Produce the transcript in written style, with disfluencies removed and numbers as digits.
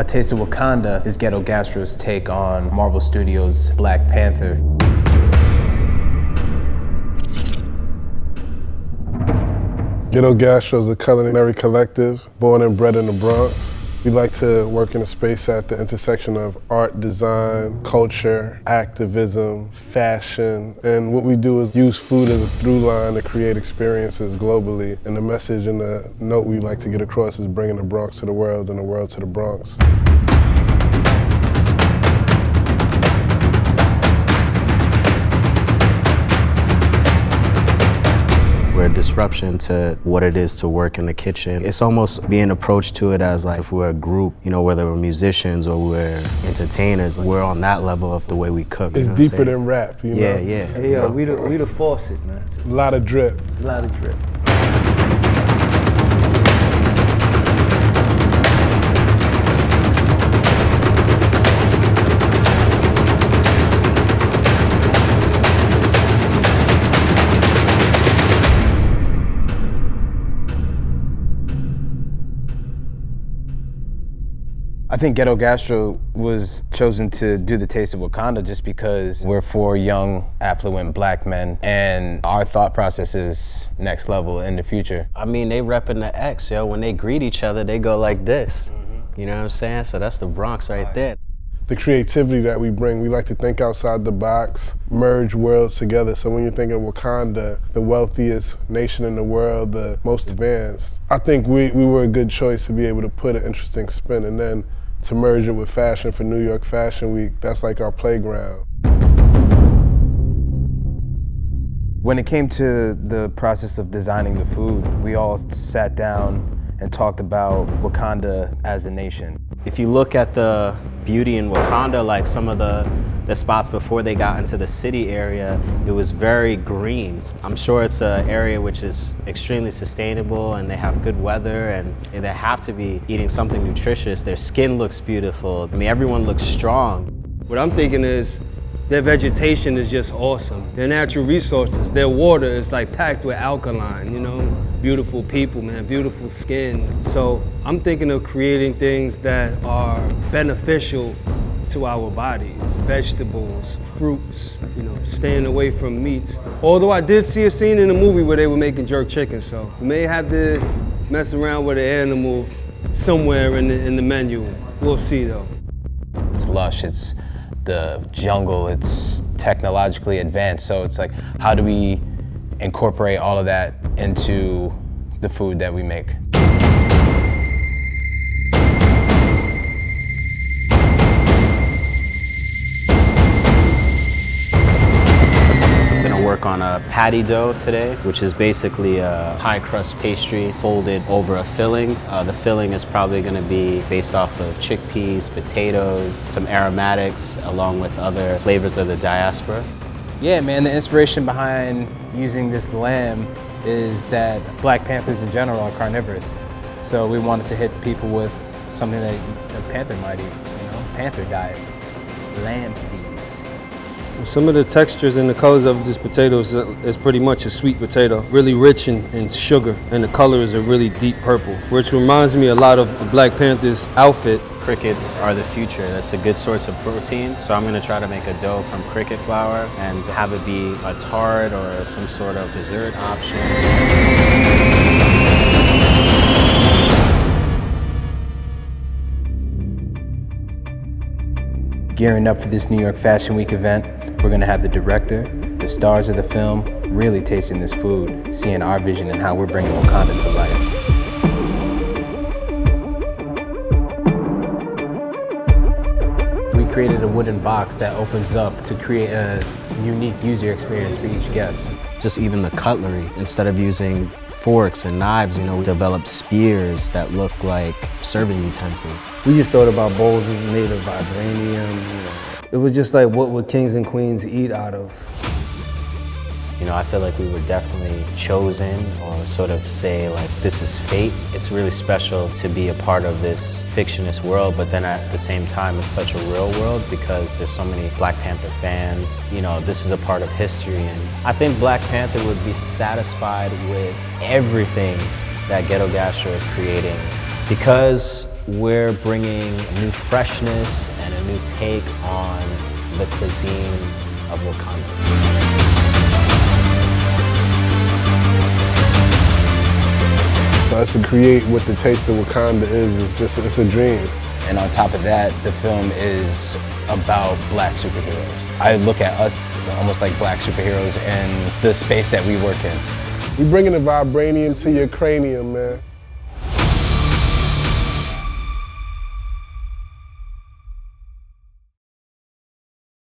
A Taste of Wakanda is Ghetto Gastro's take on Marvel Studios' Black Panther. Ghetto Gastro is a culinary collective born and bred in the Bronx. We like to work in a space at the intersection of art, design, culture, activism, fashion, and what we do is use food as a through line to create experiences globally. And the message and the note we like to get across is bringing the Bronx to the world and the world to the Bronx. We're a disruption to what it is to work in the kitchen. It's almost being approached to it as like if we're a group, you know, whether we're musicians or we're entertainers, we're on that level of the way we cook. It's deeper than rap, you know? Yeah. Hey, yo, we the faucet, man. A lot of drip. A lot of drip. I think Ghetto Gastro was chosen to do the Taste of Wakanda just because we're four young, affluent black men and our thought process is next level in the future. I mean, they repping the X, yo. When they greet each other, they go like this. You know what I'm saying? So that's the Bronx right there. The creativity that we bring, we like to think outside the box, merge worlds together. So when you're thinking of Wakanda, the wealthiest nation in the world, the most advanced, I think we were a good choice to be able to put an interesting spin, and then to merge it with fashion for New York Fashion Week, that's like our playground. When it came to the process of designing the food, we all sat down and talked about Wakanda as a nation. If you look at the beauty in Wakanda, like some of the spots before they got into the city area, it was very green. I'm sure it's an area which is extremely sustainable and they have good weather and they have to be eating something nutritious. Their skin looks beautiful. I mean, everyone looks strong. What I'm thinking is their vegetation is just awesome. Their natural resources, their water is like packed with alkaline, you know? Beautiful people, man, beautiful skin. So I'm thinking of creating things that are beneficial to our bodies. Vegetables, fruits, you know, staying away from meats. Although I did see a scene in the movie where they were making jerk chicken, so we may have to mess around with an animal somewhere in the menu. We'll see though. It's lush, it's the jungle, it's technologically advanced, so it's like, how do we incorporate all of that into the food that we make? Work on a patty dough today, which is basically a high crust pastry folded over a filling. The filling is probably going to be based off of chickpeas, potatoes, some aromatics, along with other flavors of the diaspora. Yeah, man, the inspiration behind using this lamb is that Black Panthers in general are carnivorous. So we wanted to hit people with something that a panther might eat, you know, panther diet, lamb steaks. Some of the textures and the colors of this potato is pretty much a sweet potato, really rich in sugar, and the color is a really deep purple, which reminds me a lot of the Black Panther's outfit. Crickets are the future. That's a good source of protein. So I'm gonna try to make a dough from cricket flour and have it be a tart or some sort of dessert option. Gearing up for this New York Fashion Week event, we're gonna have the director, the stars of the film, really tasting this food, seeing our vision and how we're bringing Wakanda to life. We created a wooden box that opens up to create a unique user experience for each guest. Just even the cutlery, instead of using forks and knives, you know, we developed spears that look like serving utensils. We just thought about bowls made of vibranium. You know. It was just like, what would kings and queens eat out of? You know, I feel like we were definitely chosen, or sort of say like, this is fate. It's really special to be a part of this fictionist world, but then at the same time, it's such a real world because there's so many Black Panther fans. You know, this is a part of history, and I think Black Panther would be satisfied with everything that Ghetto Gastro is creating because we're bringing a new freshness and a new take on the cuisine of Wakanda. For us to create what the taste of Wakanda is it's a dream. And on top of that, the film is about black superheroes. I look at us almost like black superheroes in the space that we work in. You're bringing the vibranium to your cranium, man.